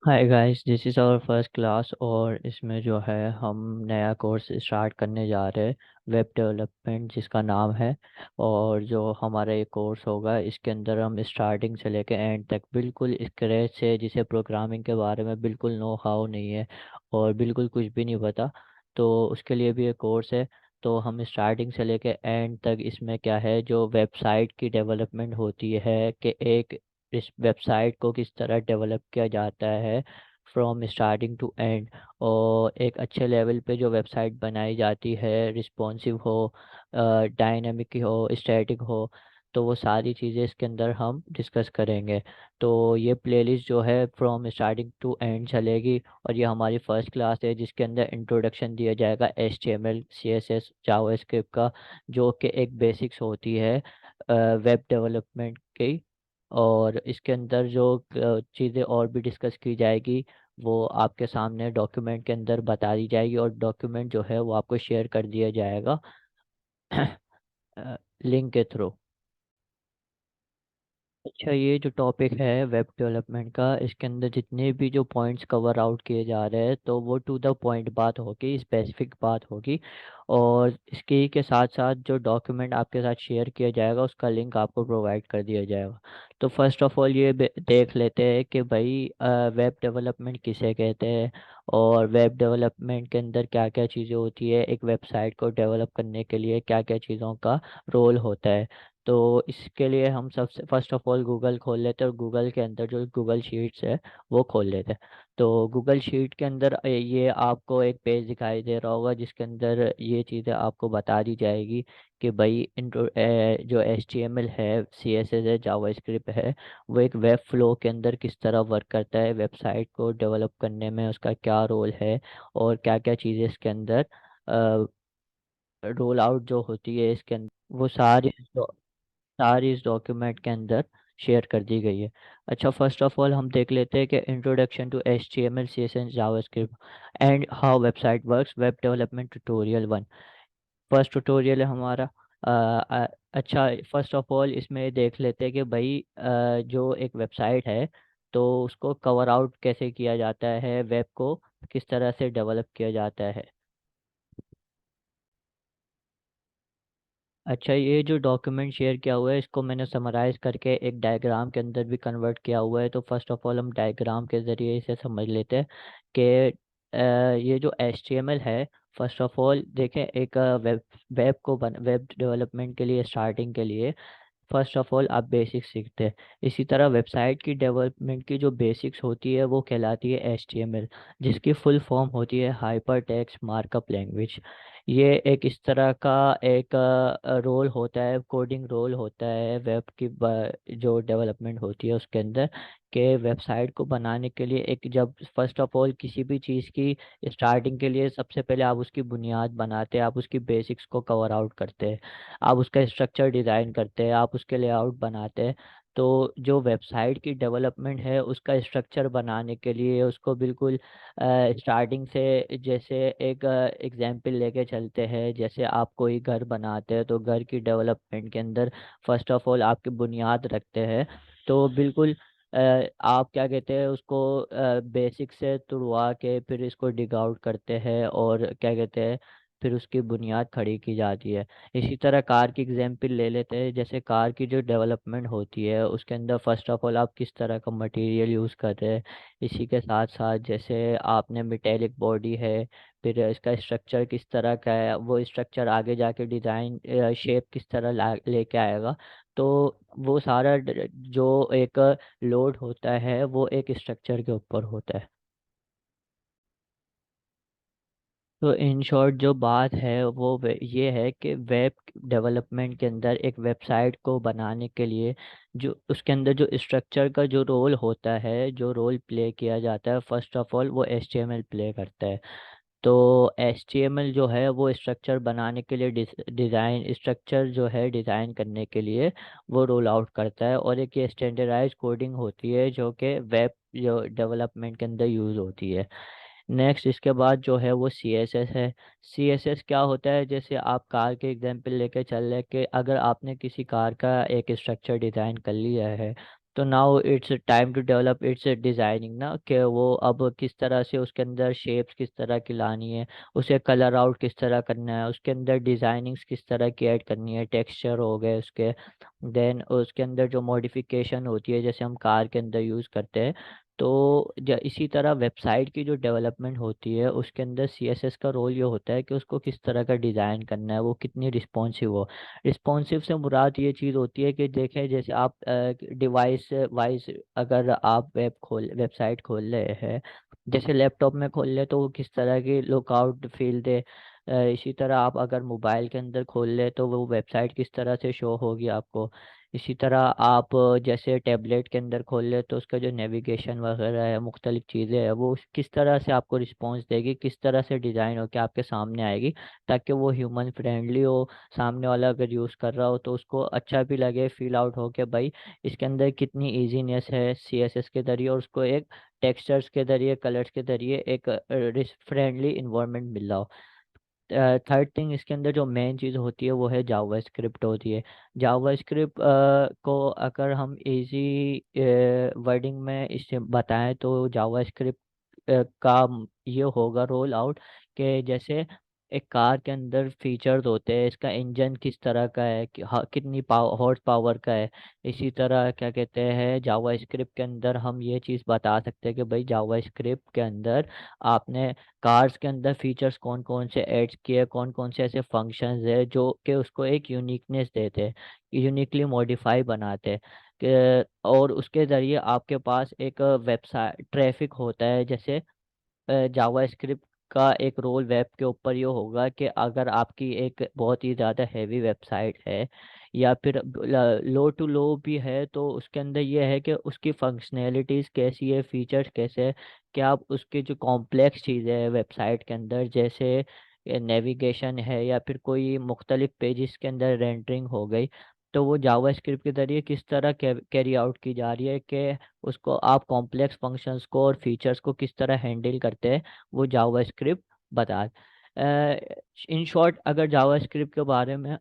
Hi guys, this is our first class और इसमें जो है हम नया कोर्स स्टार्ट करने जा रहे हैं, वेब डेवलपमेंट जिसका नाम है। और जो हमारा ये कोर्स होगा इसके अंदर हम स्टार्टिंग से लेकर एंड तक बिल्कुल स्क्रैच से, जिसे प्रोग्रामिंग के बारे में बिल्कुल नो हाउ नहीं है और बिल्कुल कुछ भी नहीं पता, तो उसके लिए भी ये कोर्स है। तो हम स्टार्टिंग से लेकर एंड तक इसमें क्या है, जो वेबसाइट की डेवलपमेंट होती है कि एक इस वेबसाइट को किस तरह डेवलप किया जाता है फ्रॉम स्टार्टिंग टू एंड, और एक अच्छे लेवल पे जो वेबसाइट बनाई जाती है, रिस्पॉन्सिव हो, डायनेमिक हो, स्टैटिक हो, तो वो सारी चीज़ें इसके अंदर हम डिस्कस करेंगे। तो ये प्लेलिस्ट जो है फ्रॉम स्टार्टिंग टू एंड चलेगी, और ये हमारी फर्स्ट क्लास है जिसके अंदर इंट्रोडक्शन दिया जाएगा HTML CSS जावास्क्रिप्ट का, जो कि एक बेसिक्स होती है वेब डेवलपमेंट की। और इसके अंदर जो चीज़ें और भी डिस्कस की जाएगी वो आपके सामने डॉक्यूमेंट के अंदर बता दी जाएगी, और डॉक्यूमेंट जो है वो आपको शेयर कर दिया जाएगा लिंक के थ्रू। अच्छा, ये जो टॉपिक है वेब डेवलपमेंट का, इसके अंदर जितने भी जो पॉइंट्स कवर आउट किए जा रहे हैं तो वो टू द पॉइंट बात होगी, स्पेसिफिक बात होगी। और इसके के साथ साथ जो डॉक्यूमेंट आपके साथ शेयर किया जाएगा उसका लिंक आपको प्रोवाइड कर दिया जाएगा। तो फर्स्ट ऑफ ऑल ये देख लेते हैं कि भाई वेब डेवलपमेंट किसे कहते हैं, और वेब डेवलपमेंट के अंदर क्या क्या चीज़ें होती है, एक वेबसाइट को डेवलप करने के लिए क्या क्या चीज़ों का रोल होता है। तो इसके लिए हम सबसे फर्स्ट ऑफ ऑल गूगल खोल लेते हैं, और गूगल के अंदर जो गूगल शीट्स है वो खोल लेते हैं। तो गूगल शीट के अंदर ये आपको एक पेज दिखाई दे रहा होगा जिसके अंदर ये चीज़ें आपको बता दी जाएगी कि भाई जो HTML है, CSS है, जावास्क्रिप्ट है, वो एक वेब फ्लो के अंदर किस तरह वर्क करता है, वेबसाइट को डेवलप करने में उसका क्या रोल है, और क्या क्या चीज़ें इसके अंदर रोल आउट जो होती है इसके अंदर, वो सारी इस डॉक्यूमेंट के अंदर शेयर कर दी गई है। अच्छा, फर्स्ट ऑफ ऑल हम देख लेते हैं कि introduction to HTML CSS JavaScript and how website works, web development tutorial 1। First tutorial है हमारा। अच्छा, फर्स्ट ऑफ ऑल इसमें देख लेते हैं कि भाई जो एक वेबसाइट है तो उसको कवर आउट कैसे किया जाता है, वेब को किस तरह से डेवलप किया जाता है। अच्छा, ये जो डॉक्यूमेंट शेयर किया हुआ है इसको मैंने समराइज करके एक डायग्राम के अंदर भी कन्वर्ट किया हुआ है। तो फर्स्ट ऑफ ऑल हम डायग्राम के ज़रिए इसे समझ लेते हैं कि ये जो HTML है, फर्स्ट ऑफ ऑल देखें, एक वेब डेवलपमेंट के लिए, स्टार्टिंग के लिए फर्स्ट ऑफ ऑल आप बेसिक्स सीखते हैं। इसी तरह वेबसाइट की डेवलपमेंट की जो बेसिक्स होती है वो कहलाती है HTML, जिसकी फुल फॉर्म होती है हाइपर टेक्स्ट मार्कअप लैंग्वेज। ये एक इस तरह का एक रोल होता है, कोडिंग रोल होता है वेब की जो डेवलपमेंट होती है उसके अंदर, के वेबसाइट को बनाने के लिए एक, जब फर्स्ट ऑफ ऑल किसी भी चीज़ की स्टार्टिंग के लिए सबसे पहले आप उसकी बुनियाद बनाते हैं, आप उसकी बेसिक्स को कवर आउट करते हैं, आप उसका स्ट्रक्चर डिज़ाइन करते हैं, आप उसके लेआउट बनाते हैं। तो जो वेबसाइट की डेवलपमेंट है उसका स्ट्रक्चर बनाने के लिए उसको बिल्कुल स्टार्टिंग से, जैसे एक एग्जांपल लेके चलते हैं, जैसे आप कोई घर बनाते हैं तो घर की डेवलपमेंट के अंदर फर्स्ट ऑफ ऑल आपकी बुनियाद रखते हैं। तो बिल्कुल आप क्या कहते हैं उसको बेसिक से तुड़वा के फिर इसको डिग आउट करते हैं, और क्या कहते हैं फिर उसकी बुनियाद खड़ी की जाती है। इसी तरह कार की एग्जांपल ले लेते हैं, जैसे कार की जो डेवलपमेंट होती है उसके अंदर फर्स्ट ऑफ ऑल आप किस तरह का मटेरियल यूज़ कर रहे हैं। इसी के साथ साथ जैसे आपने मेटेलिक बॉडी है, फिर इसका स्ट्रक्चर किस तरह का है, वो स्ट्रक्चर आगे जाके डिज़ाइन शेप किस तरह लेके आएगा। तो वो सारा जो एक लोड होता है वो एक स्ट्रक्चर के ऊपर होता है। तो इन शॉर्ट जो बात है वो ये है कि वेब डेवलपमेंट के अंदर एक वेबसाइट को बनाने के लिए जो उसके अंदर जो स्ट्रक्चर का जो रोल होता है, जो रोल प्ले किया जाता है, फर्स्ट ऑफ ऑल वो HTML प्ले करता है। तो HTML जो है वो स्ट्रक्चर बनाने के लिए, डिज़ाइन स्ट्रक्चर जो है डिज़ाइन करने के लिए वो रोल आउट करता है, और एक ये स्टैंडर्डाइज कोडिंग होती है जो कि वेब जो डेवलपमेंट के अंदर यूज़ होती है। नेक्स्ट इसके बाद जो है वो CSS है। CSS क्या होता है, जैसे आप कार के एग्जांपल लेके चल रहे कि अगर आपने किसी कार का एक स्ट्रक्चर डिज़ाइन कर लिया है तो now it's time to develop its designing ना, कि वो अब किस तरह से उसके अंदर शेप्स किस तरह की लानी है, उसे कलर आउट किस तरह करना है, उसके अंदर डिज़ाइनिंग्स किस तरह की ऐड करनी है, टेक्सचर हो गए उसके, देन उसके अंदर जो मॉडिफिकेशन होती है जैसे हम कार के अंदर यूज़ करते हैं। तो इसी तरह वेबसाइट की जो डेवलपमेंट होती है उसके अंदर सीएसएस का रोल ये होता है कि उसको किस तरह का डिज़ाइन करना है, वो कितनी रिस्पॉन्सिव हो। रिस्पॉन्सिव से मुराद ये चीज़ होती है कि देखें जैसे आप डिवाइस वाइज अगर आप वेबसाइट खोल रहे हैं, जैसे लैपटॉप में खोल ले तो वो किस तरह की लुकआउट फील दे, इसी तरह आप अगर मोबाइल के अंदर खोल ले तो वो वेबसाइट किस तरह से शो होगी आपको। इसी तरह आप जैसे टैबलेट के अंदर खोल ले तो उसका जो नेविगेशन वगैरह है, मुख्तलिफ चीज़ें हैं, वो किस तरह से आपको रिस्पॉन्स देगी, किस तरह से डिज़ाइन होकर आपके सामने आएगी, ताकि वो ह्यूमन फ्रेंडली हो। सामने वाला अगर यूज़ कर रहा हो तो उसको अच्छा भी लगे, फील आउट हो कि भाई इसके अंदर कितनी इजीनेस है सीएसएस के ज़रिए, और उसको एक टेक्सचर्स के ज़रिए, कलर्स के ज़रिए एक फ्रेंडली इन्वायरमेंट मिल रहा हो। थर्ड थिंग इसके अंदर जो मेन चीज़ होती है वो है जावास्क्रिप्ट होती है। जावास्क्रिप्ट को अगर हम इजी वर्डिंग में इसे बताएं तो जावास्क्रिप्ट का ये होगा रोल आउट, कि जैसे एक कार के अंदर फीचर्स होते हैं, इसका इंजन किस तरह का है, कितनी हॉर्स पावर का है। इसी तरह क्या कहते हैं जावास्क्रिप्ट के अंदर हम ये चीज़ बता सकते हैं कि भाई जावास्क्रिप्ट के अंदर आपने कार्स के अंदर फीचर्स कौन कौन से ऐड किए, कौन कौन से ऐसे फंक्शंस है जो कि उसको एक यूनिकनेस देते हैं, यूनिकली मॉडिफाई बनाते हैं। और उसके ज़रिए आपके पास एक वेबसाइट ट्रैफिक होता है। जैसे जावास्क्रिप्ट का एक रोल वेब के ऊपर ये होगा कि अगर आपकी एक बहुत ही ज़्यादा हैवी वेबसाइट है या फिर लो टू लो भी है, तो उसके अंदर ये है कि उसकी फंक्शनैलिटीज़ कैसी है, फीचर्स कैसे है, कि आप उसकी जो कॉम्प्लेक्स चीज़ें हैं वेबसाइट के अंदर, जैसे नेविगेशन है या फिर कोई मुख्तलिफ पेजेस के अंदर रेंडरिंग हो गई, तो वो जावास्क्रिप्ट के ज़रिए किस तरह कैरी आउट की जा रही है, कि उसको आप कॉम्प्लेक्स फंक्शंस को और फीचर्स को किस तरह हैंडल करते हैं, वो जावास्क्रिप्ट बता। इन शॉर्ट अगर जावास्क्रिप्ट के बारे में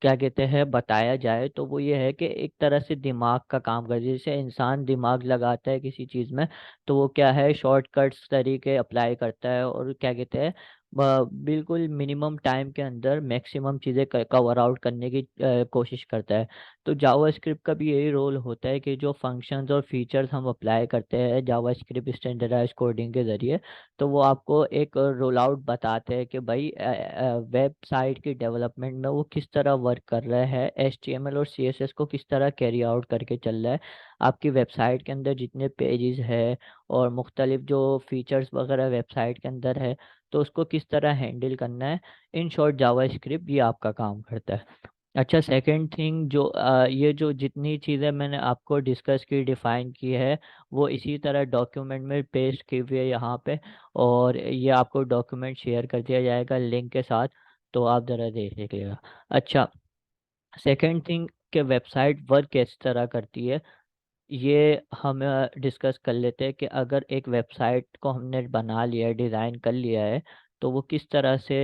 क्या कहते हैं बताया जाए तो वो ये है कि एक तरह से दिमाग का काम कर, जैसे इंसान दिमाग लगाता है किसी चीज़ में, तो वो क्या है शॉर्टकट्स तरीके अप्लाई करता है, और क्या कहते हैं बिल्कुल मिनिमम टाइम के अंदर मैक्सिमम चीज़ें कवर आउट करने की कोशिश करता है। तो जावास्क्रिप्ट का भी यही रोल होता है कि जो फंक्शंस और फीचर्स हम अप्लाई करते हैं जावास्क्रिप्ट स्टैंडर्डाइज कोडिंग के ज़रिए, तो वो आपको एक रोल आउट बताते हैं कि भाई वेबसाइट की डेवलपमेंट में वो किस तरह वर्क कर रहा है, एचटीएमएल और सीएसएस को किस तरह कैरी आउट करके चल रहा है, आपकी वेबसाइट के अंदर जितने पेजेस है और मुख्तलिफ जो फीचर्स वगैरह वेबसाइट के अंदर है, तो उसको किस तरह हैंडल करना है। इन शॉर्ट जावास्क्रिप्ट ये आपका काम करता है। अच्छा, सेकंड थिंग जो ये जो जितनी चीज़ें मैंने आपको डिस्कस की, डिफ़ाइन की है, वो इसी तरह डॉक्यूमेंट में पेस्ट की हुई है यहाँ पे, और ये आपको डॉक्यूमेंट शेयर कर दिया जाएगा लिंक के साथ, तो आप ज़रा देख लीजिएगा। अच्छा, सेकंड थिंग कि वेबसाइट वर्क किस तरह करती है, ये हम डिस्कस कर लेते हैं कि अगर एक वेबसाइट को हमने बना लिया है, डिज़ाइन कर लिया है, तो वो किस तरह से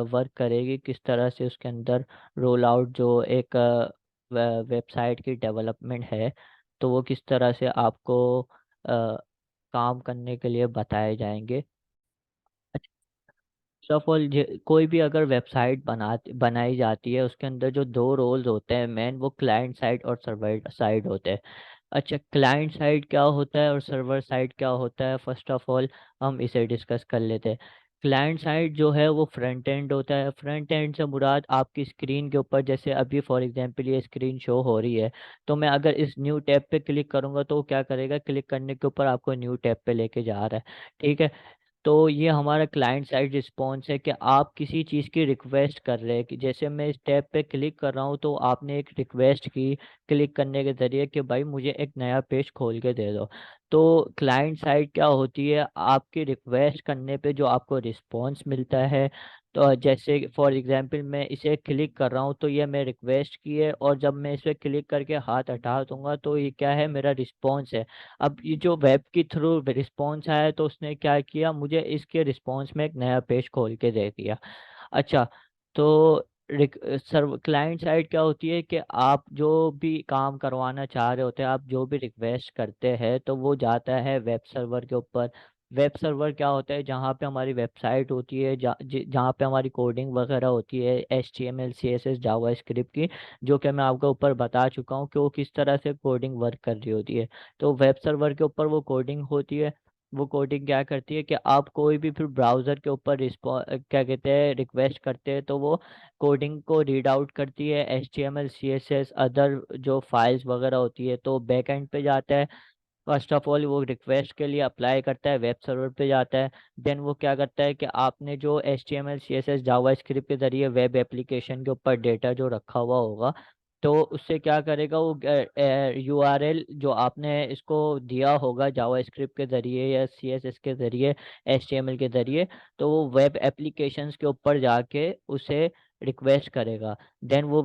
वर्क करेगी, किस तरह से उसके अंदर रोल आउट जो एक वेबसाइट की डेवलपमेंट है, तो वो किस तरह से आपको काम करने के लिए बताए जाएंगे। फर्स्ट ऑफ ऑल कोई भी अगर वेबसाइट बनाई जाती है उसके अंदर जो दो रोल्स होते हैं मेन, वो क्लाइंट साइड और सर्वर साइड होते हैं। अच्छा, क्लाइंट साइड क्या होता है और सर्वर साइड क्या होता है, फर्स्ट ऑफ ऑल हम इसे डिस्कस कर लेते हैं। क्लाइंट साइड जो है वो फ्रंट एंड होता है। फ्रंट एंड से मुराद आपकी स्क्रीन के ऊपर, जैसे अभी फॉर एग्जांपल ये स्क्रीन शो हो रही है, तो मैं अगर इस न्यू टैब पे क्लिक करूंगा तो वो क्या करेगा, क्लिक करने के ऊपर आपको न्यू टैब पे लेके जा रहा है। ठीक है, तो ये हमारा क्लाइंट साइड रिस्पॉन्स है कि आप किसी चीज़ की रिक्वेस्ट कर रहे हैं, कि जैसे मैं इस टैब पे क्लिक कर रहा हूँ तो आपने एक रिक्वेस्ट की क्लिक करने के ज़रिए कि भाई मुझे एक नया पेज खोल के दे दो। तो क्लाइंट साइड क्या होती है, आपकी रिक्वेस्ट करने पे जो आपको रिस्पॉन्स मिलता है, तो जैसे फॉर एग्जांपल मैं इसे क्लिक कर रहा हूँ तो ये मैं रिक्वेस्ट की है, और जब मैं इस पर क्लिक करके हाथ हटा दूंगा तो ये क्या है, मेरा रिस्पॉन्स है। अब ये जो वेब के थ्रू रिस्पॉन्स आया तो उसने क्या किया, मुझे इसके रिस्पॉन्स में एक नया पेज खोल के दे दिया। अच्छा, तो सर्व क्लाइंट साइड क्या होती है कि आप जो भी काम करवाना चाह रहे होते हैं, आप जो भी रिक्वेस्ट करते हैं तो वो जाता है वेब सर्वर के ऊपर। वेब सर्वर क्या होता है, जहाँ पे हमारी वेबसाइट होती है, जहाँ पे हमारी कोडिंग वगैरह होती है, HTML CSS जावा स्क्रिप्ट की, जो कि मैं आपको ऊपर बता चुका हूँ कि वो किस तरह से कोडिंग वर्क कर रही होती है। तो वेब सर्वर के ऊपर वो कोडिंग होती है। वो कोडिंग क्या करती है कि आप कोई भी फिर ब्राउज़र के ऊपर क्या कहते हैं रिक्वेस्ट करते हैं, तो वो कोडिंग को रीड आउट करती है, HTML CSS अदर जो फाइल्स वगैरह होती है, तो बैक एंड पे जाता है। फर्स्ट ऑफ ऑल वो रिक्वेस्ट के लिए अप्लाई करता है, वेब सर्वर पे जाता है। देन वो क्या करता है कि आपने जो HTML CSS जावा स्क्रिप्ट के जरिए वेब एप्लीकेशन के ऊपर डेटा जो रखा हुआ होगा, तो उससे क्या करेगा वो URL जो आपने इसको दिया होगा जावा स्क्रिप्ट के ज़रिए या CSS के ज़रिए, HTML के ज़रिए, तो वो वेब एप्लीकेशंस के ऊपर जाके उसे रिक्वेस्ट करेगा। देन वो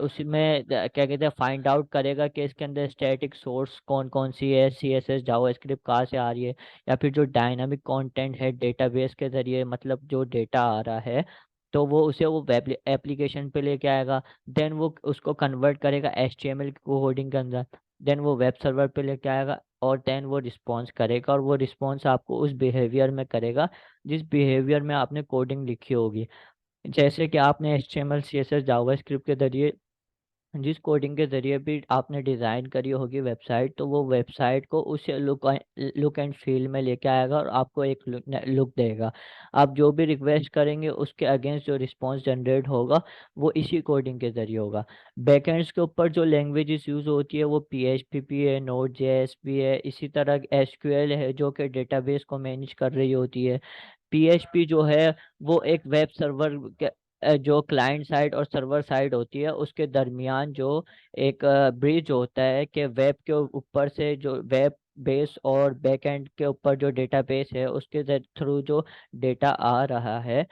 उसमें क्या कहते हैं फाइंड आउट करेगा कि इसके अंदर स्टैटिक सोर्स कौन कौन सी है, CSS जावा स्क्रिप्ट कहाँ से आ रही है, या फिर जो डायनामिक कंटेंट है डेटाबेस के ज़रिए, मतलब जो डेटा आ रहा है, तो वो उसे वो वेब एप्लीकेशन पे लेके आएगा। देन वो उसको कन्वर्ट करेगा HTML कोडिंग के अंदर। देन वो वेब सर्वर पे लेके आएगा, और देन वो रिस्पॉन्स करेगा, और वो रिस्पॉन्स आपको उस बिहेवियर में करेगा जिस बिहेवियर में आपने कोडिंग लिखी होगी। जैसे कि आपने HTML CSS जावास्क्रिप्ट के ज़रिए जिस कोडिंग के ज़रिए भी आपने डिज़ाइन करी होगी वेबसाइट, तो वो वेबसाइट को उस लुक एंड फ़ील में लेके आएगा और आपको एक लुक देगा। आप जो भी रिक्वेस्ट करेंगे उसके अगेंस्ट जो रिस्पॉन्स जनरेट होगा वो इसी कोडिंग के ज़रिए होगा। बैकएंड्स के ऊपर जो लैंग्वेजेस यूज़ होती है वो PHP भी है, Node.js भी है, इसी तरह SQL है जो कि डेटाबेस को मैनेज कर रही होती है। PHP जो है वो एक वेब सर्वर जो क्लाइंट साइड और सर्वर साइड होती है उसके दरमियान जो एक ब्रिज होता है कि वेब के ऊपर से जो वेब बेस और बैक एंड के ऊपर जो डेटाबेस है उसके थ्रू जो डेटा आ रहा है,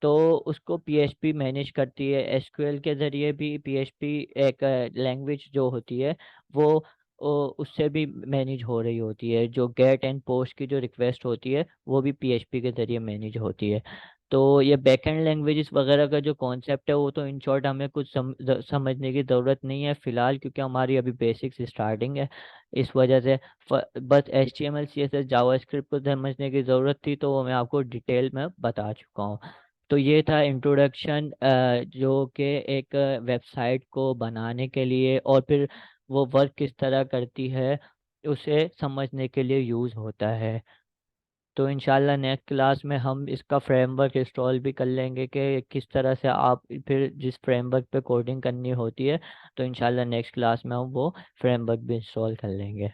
तो उसको PHP मैनेज करती है। SQL के ज़रिए भी PHP एक लैंग्वेज जो होती है वो उससे भी मैनेज हो रही होती है। जो गेट एंड पोस्ट की जो रिक्वेस्ट होती है वो भी PHP के ज़रिए मैनेज होती है। तो ये बैकएंड लैंग्वेजेस वगैरह का जो कॉन्सेप्ट है वो तो इन शॉर्ट हमें कुछ समझने की ज़रूरत नहीं है फ़िलहाल, क्योंकि हमारी अभी बेसिक्स स्टार्टिंग है। इस वजह से बस HTML CSS जावास्क्रिप्ट को समझने की ज़रूरत थी, तो वो मैं आपको डिटेल में बता चुका हूँ। तो ये था इंट्रोडक्शन जो कि एक वेबसाइट को बनाने के लिए और फिर वो वर्क किस तरह करती है उसे समझने के लिए यूज़ होता है। तो इंशाल्लाह नेक्स्ट क्लास में हम इसका फ्रेमवर्क इंस्टॉल भी कर लेंगे कि किस तरह से आप फिर जिस फ्रेमवर्क पे कोडिंग करनी होती है, तो इंशाल्लाह नेक्स्ट क्लास में हम वो फ्रेमवर्क भी इंस्टॉल कर लेंगे।